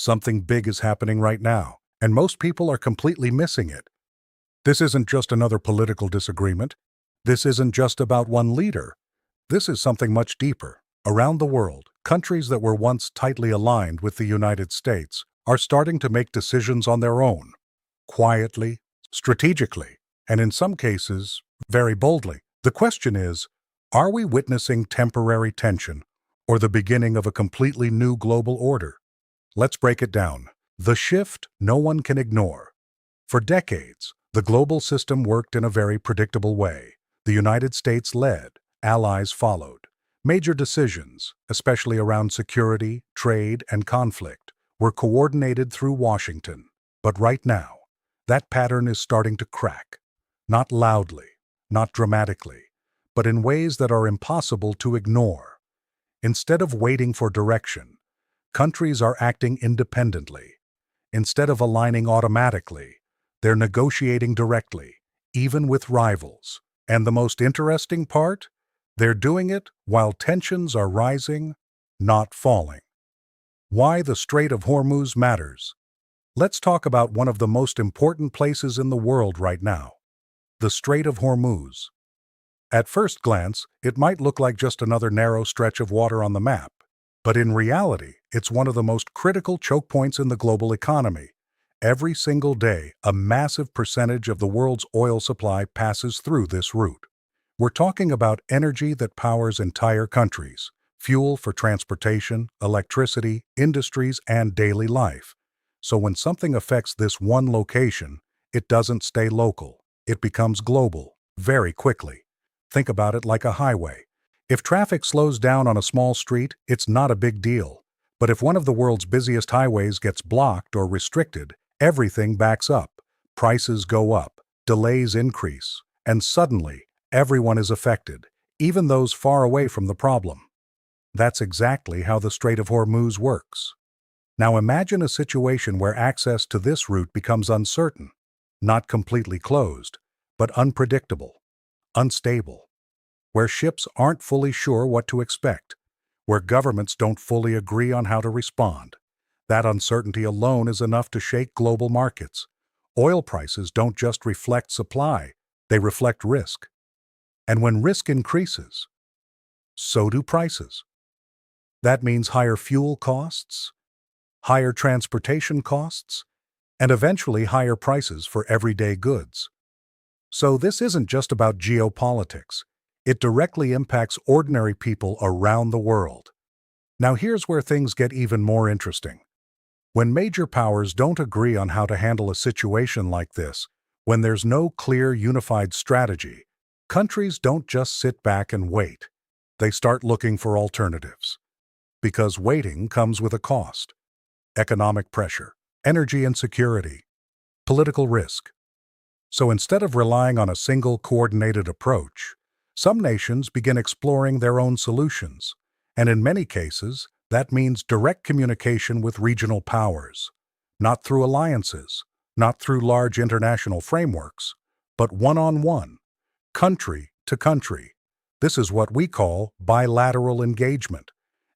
Something big is happening right now, and most people are completely missing it. This isn't just another political disagreement. This isn't just about one leader. This is something much deeper. Around the world, countries that were once tightly aligned with the United States are starting to make decisions on their own, quietly, strategically, and in some cases, very boldly. The question is, are we witnessing temporary tension or the beginning of a completely new global order? Let's break it down. The shift no one can ignore. For decades, the global system worked in a very predictable way. The United States led, allies followed. Major decisions, especially around security, trade, and conflict, were coordinated through Washington. But right now, that pattern is starting to crack. Not loudly, not dramatically, but in ways that are impossible to ignore. Instead of waiting for direction, countries are acting independently. Instead of aligning automatically, they're negotiating directly, even with rivals. And the most interesting part? They're doing it while tensions are rising, not falling. Why the Strait of Hormuz matters. Let's talk about one of the most important places in the world right now, the Strait of Hormuz. At first glance, it might look like just another narrow stretch of water on the map, but in reality, it's one of the most critical choke points in the global economy. Every single day, a massive percentage of the world's oil supply passes through this route. We're talking about energy that powers entire countries, fuel for transportation, electricity, industries, and daily life. So when something affects this one location, it doesn't stay local. It becomes global, very quickly. Think about it like a highway. If traffic slows down on a small street, it's not a big deal. But if one of the world's busiest highways gets blocked or restricted, everything backs up. Prices go up, delays increase, and suddenly, everyone is affected, even those far away from the problem. That's exactly how the Strait of Hormuz works. Now imagine a situation where access to this route becomes uncertain, not completely closed, but unpredictable, unstable, where ships aren't fully sure what to expect, where governments don't fully agree on how to respond. That uncertainty alone is enough to shake global markets. Oil prices don't just reflect supply, they reflect risk. And when risk increases, so do prices. That means higher fuel costs, higher transportation costs, and eventually higher prices for everyday goods. So this isn't just about geopolitics. It directly impacts ordinary people around the world. Now here's where things get even more interesting. When major powers don't agree on how to handle a situation like this, when there's no clear unified strategy, countries don't just sit back and wait. They start looking for alternatives. Because waiting comes with a cost. Economic pressure, energy insecurity, political risk. So instead of relying on a single coordinated approach, some nations begin exploring their own solutions. And in many cases, that means direct communication with regional powers. Not through alliances, not through large international frameworks, but one-on-one. Country to country. This is what we call bilateral engagement,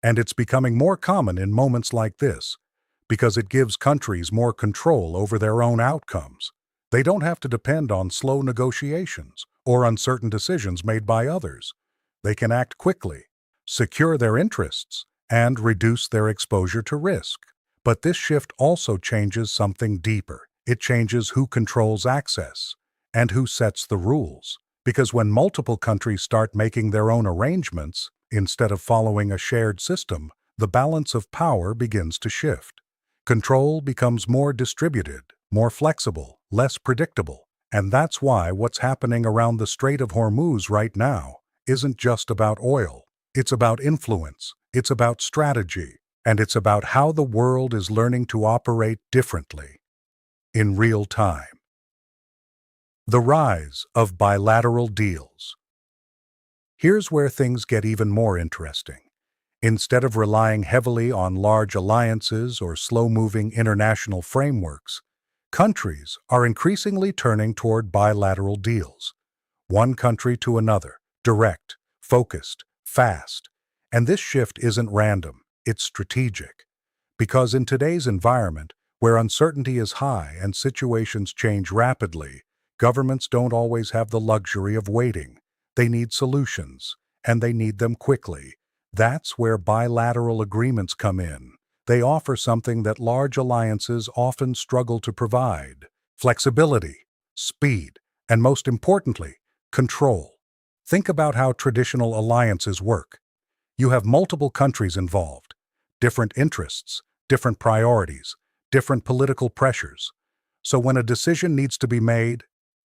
and it's becoming more common in moments like this because it gives countries more control over their own outcomes. They don't have to depend on slow negotiations or uncertain decisions made by others. They can act quickly, secure their interests, and reduce their exposure to risk. But this shift also changes something deeper. It changes who controls access and who sets the rules. Because when multiple countries start making their own arrangements, instead of following a shared system, the balance of power begins to shift. Control becomes more distributed, more flexible, less predictable. And that's why what's happening around the Strait of Hormuz right now isn't just about oil. It's about influence, it's about strategy, and it's about how the world is learning to operate differently, in real time. The rise of bilateral deals. Here's where things get even more interesting. Instead of relying heavily on large alliances or slow-moving international frameworks, countries are increasingly turning toward bilateral deals. One country to another, direct, focused, fast. And this shift isn't random, it's strategic. Because in today's environment, where uncertainty is high and situations change rapidly, governments don't always have the luxury of waiting. They need solutions, and they need them quickly. That's where bilateral agreements come in. They offer something that large alliances often struggle to provide: flexibility, speed, and most importantly, control. Think about how traditional alliances work. You have multiple countries involved, different interests, different priorities, different political pressures. So when a decision needs to be made,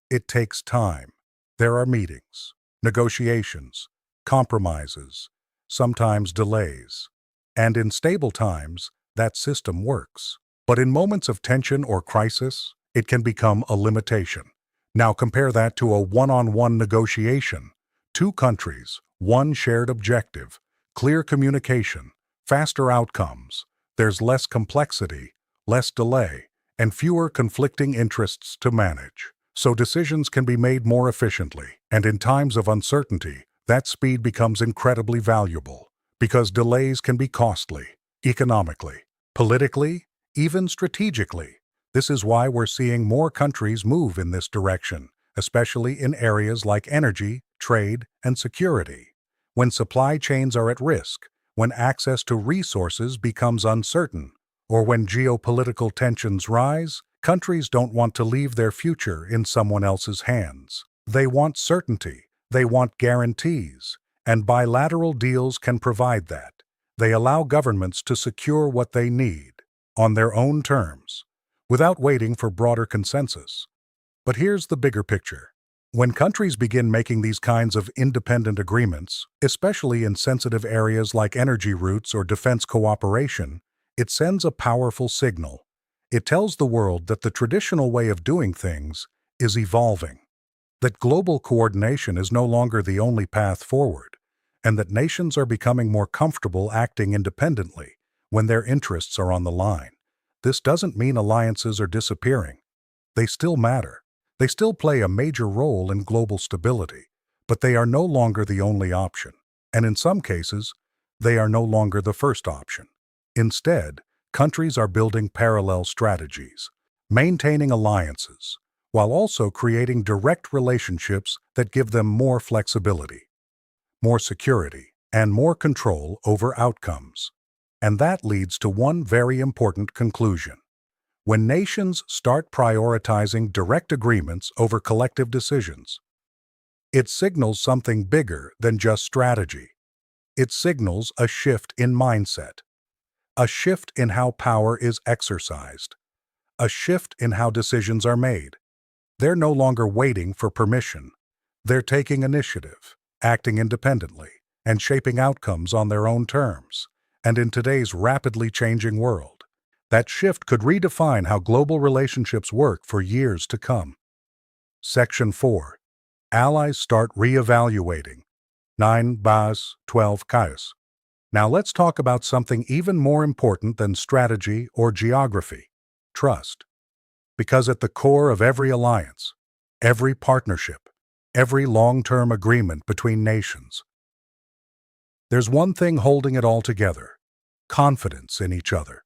it takes time. There are meetings, negotiations, compromises, sometimes delays. And in stable times, that system works. But in moments of tension or crisis, it can become a limitation. Now compare that to a one-on-one negotiation. Two countries, one shared objective, clear communication, faster outcomes. There's less complexity, less delay, and fewer conflicting interests to manage. So decisions can be made more efficiently. And in times of uncertainty, that speed becomes incredibly valuable, because delays can be costly, economically, politically, even strategically. This is why we're seeing more countries move in this direction, especially in areas like energy, trade, and security. When supply chains are at risk, when access to resources becomes uncertain, or when geopolitical tensions rise, countries don't want to leave their future in someone else's hands. They want certainty, they want guarantees, and bilateral deals can provide that. They allow governments to secure what they need, on their own terms, without waiting for broader consensus. But here's the bigger picture. When countries begin making these kinds of independent agreements, especially in sensitive areas like energy routes or defense cooperation, it sends a powerful signal. It tells the world that the traditional way of doing things is evolving, that global coordination is no longer the only path forward, and that nations are becoming more comfortable acting independently when their interests are on the line. This doesn't mean alliances are disappearing. They still matter. They still play a major role in global stability, but they are no longer the only option. And in some cases, they are no longer the first option. Instead, countries are building parallel strategies, maintaining alliances, while also creating direct relationships that give them more flexibility, more security, and more control over outcomes. And that leads to one very important conclusion. When nations start prioritizing direct agreements over collective decisions, it signals something bigger than just strategy. It signals a shift in mindset, a shift in how power is exercised, a shift in how decisions are made. They're no longer waiting for permission. They're taking initiative, acting independently, and shaping outcomes on their own terms. And in today's rapidly changing world, that shift could redefine how global relationships work for years to come. Section 4. Allies start re-evaluating. 9 Bas 12 Caius. Now let's talk about something even more important than strategy or geography: trust. Because at the core of every alliance, every partnership, every long-term agreement between nations, there's one thing holding it all together: confidence in each other.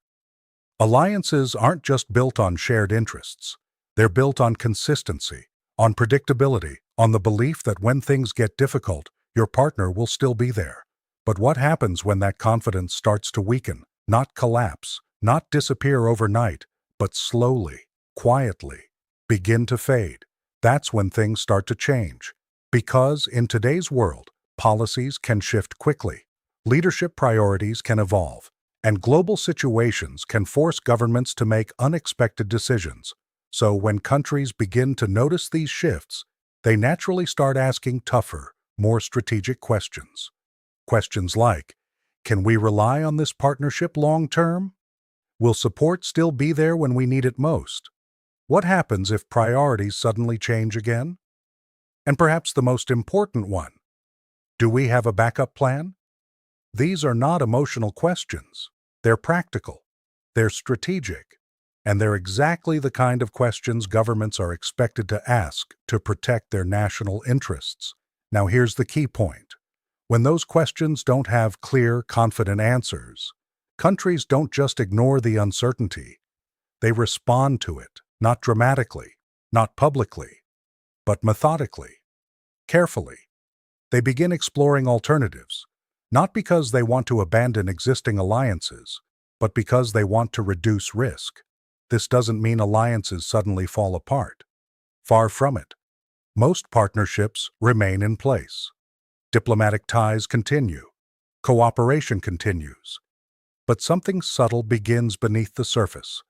Alliances aren't just built on shared interests. They're built on consistency, on predictability, on the belief that when things get difficult, your partner will still be there. But what happens when that confidence starts to weaken, not collapse, not disappear overnight, but slowly, quietly, begin to fade? That's when things start to change. Because in today's world, policies can shift quickly, leadership priorities can evolve, and global situations can force governments to make unexpected decisions. So when countries begin to notice these shifts, they naturally start asking tougher, more strategic questions. Questions like, can we rely on this partnership long-term? Will support still be there when we need it most? What happens if priorities suddenly change again? And perhaps the most important one, do we have a backup plan? These are not emotional questions. They're practical, they're strategic, and they're exactly the kind of questions governments are expected to ask to protect their national interests. Now here's the key point. When those questions don't have clear, confident answers, Countries don't just ignore the uncertainty. They respond to it, not dramatically, not publicly, but methodically, carefully. They begin exploring alternatives, not because they want to abandon existing alliances, but because they want to reduce risk. This doesn't mean alliances suddenly fall apart. Far from it. Most partnerships remain in place. Diplomatic ties continue. Cooperation continues. But something subtle begins beneath the surface.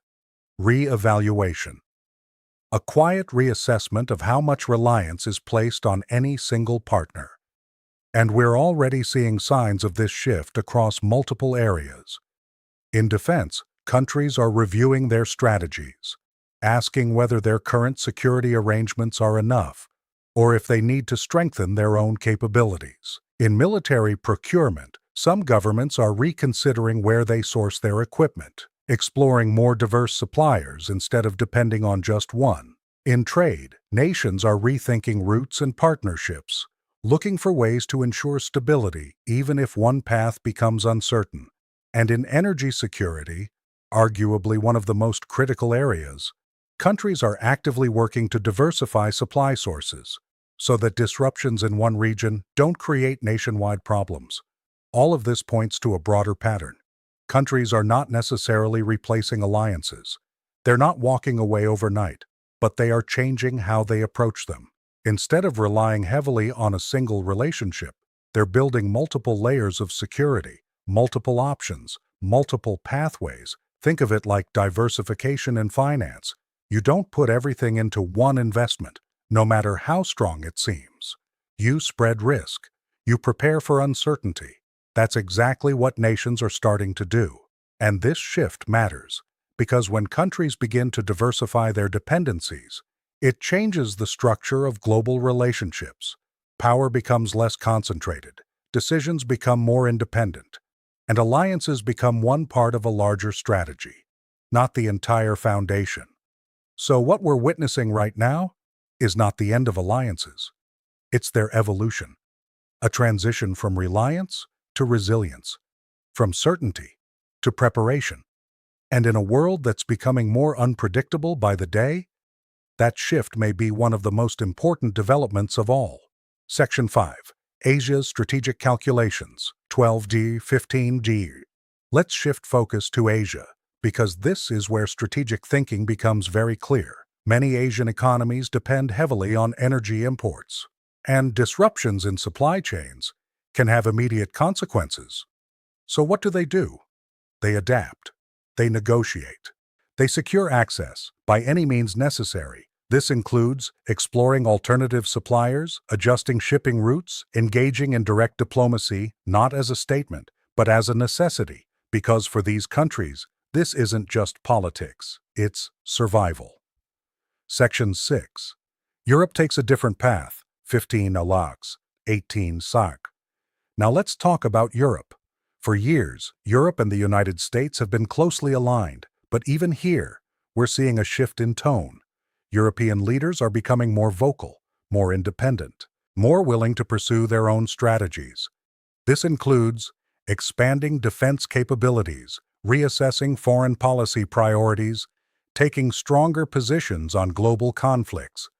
Re-evaluation. A quiet reassessment of how much reliance is placed on any single partner. And we're already seeing signs of this shift across multiple areas. In defense, countries are reviewing their strategies, asking whether their current security arrangements are enough, or if they need to strengthen their own capabilities. In military procurement, some governments are reconsidering where they source their equipment, exploring more diverse suppliers instead of depending on just one. In trade, nations are rethinking routes and partnerships, looking for ways to ensure stability even if one path becomes uncertain. And in energy security, arguably one of the most critical areas, countries are actively working to diversify supply sources so that disruptions in one region don't create nationwide problems. All of this points to a broader pattern. Countries are not necessarily replacing alliances. They're not walking away overnight, but they are changing how they approach them. Instead of relying heavily on a single relationship, they're building multiple layers of security, multiple options, multiple pathways. Think of it like diversification in finance. You don't put everything into one investment, no matter how strong it seems. You spread risk. You prepare for uncertainty. That's exactly what nations are starting to do. And this shift matters, because when countries begin to diversify their dependencies, it changes the structure of global relationships. Power becomes less concentrated, decisions become more independent, and alliances become one part of a larger strategy, not the entire foundation. So what we're witnessing right now is not the end of alliances. It's their evolution, a transition from reliance to resilience, from certainty to preparation. And in a world that's becoming more unpredictable by the day, that shift may be one of the most important developments of all. Section 5. Asia's Strategic Calculations, 12D, 15D. Let's shift focus to Asia, because this is where strategic thinking becomes very clear. Many Asian economies depend heavily on energy imports, and disruptions in supply chains can have immediate consequences. So what do? They adapt. They negotiate. They secure access by any means necessary. This includes exploring alternative suppliers, adjusting shipping routes, engaging in direct diplomacy, not as a statement, but as a necessity, because for these countries, this isn't just politics, it's survival. Section 6. Europe takes a different path, 15 alax, 18 sac. Now let's talk about Europe. For years, Europe and the United States have been closely aligned, but even here, we're seeing a shift in tone. European leaders are becoming more vocal, more independent, more willing to pursue their own strategies. This includes expanding defense capabilities, reassessing foreign policy priorities, taking stronger positions on global conflicts,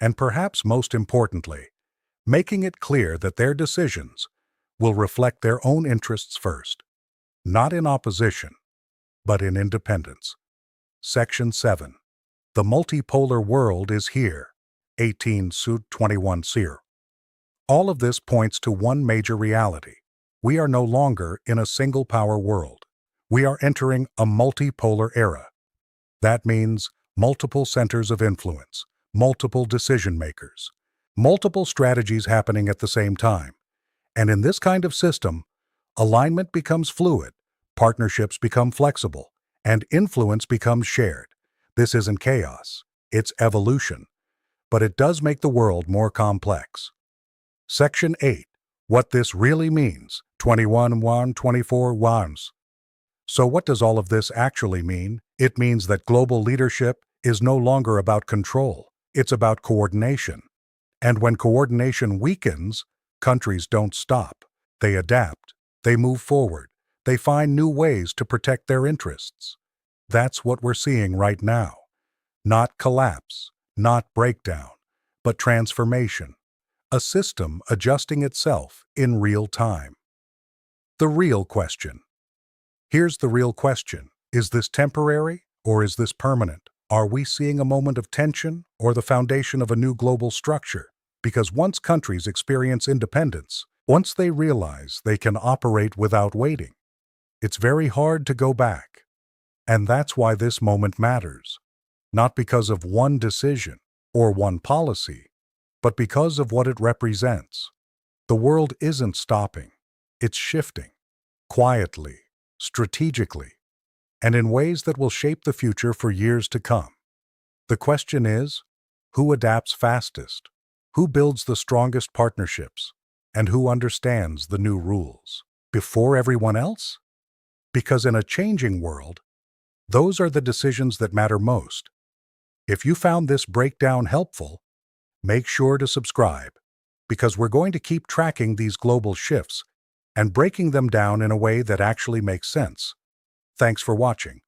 and perhaps most importantly, making it clear that their decisions will reflect their own interests first, not in opposition, but in independence. Section 7. The multipolar world is here, 18 Sud 21 Sir. All of this points to one major reality. We are no longer in a single-power world. We are entering a multipolar era. That means multiple centers of influence, multiple decision-makers, multiple strategies happening at the same time. And in this kind of system, alignment becomes fluid, partnerships become flexible, and influence becomes shared. This isn't chaos, it's evolution, but it does make the world more complex. Section 8. What this really means, 21-1-24 ones. So what does all of this actually mean? It means that global leadership is no longer about control, it's about coordination. And when coordination weakens, countries don't stop. They adapt, they move forward, They find new ways to protect their interests. That's what we're seeing right now. Not collapse, not breakdown, but transformation. A system adjusting itself in real time. The real question. Here's the real question. Is this temporary or is this permanent? Are we seeing a moment of tension or the foundation of a new global structure? Because once countries experience independence, once they realize they can operate without waiting, it's very hard to go back. And that's why this moment matters. Not because of one decision or one policy, but because of what it represents. The world isn't stopping. It's shifting. Quietly, strategically, and in ways that will shape the future for years to come. The question is, who adapts fastest? Who builds the strongest partnerships? And who understands the new rules? Before everyone else? Because in a changing world, those are the decisions that matter most. If you found this breakdown helpful, make sure to subscribe, because we're going to keep tracking these global shifts and breaking them down in a way that actually makes sense. Thanks for watching.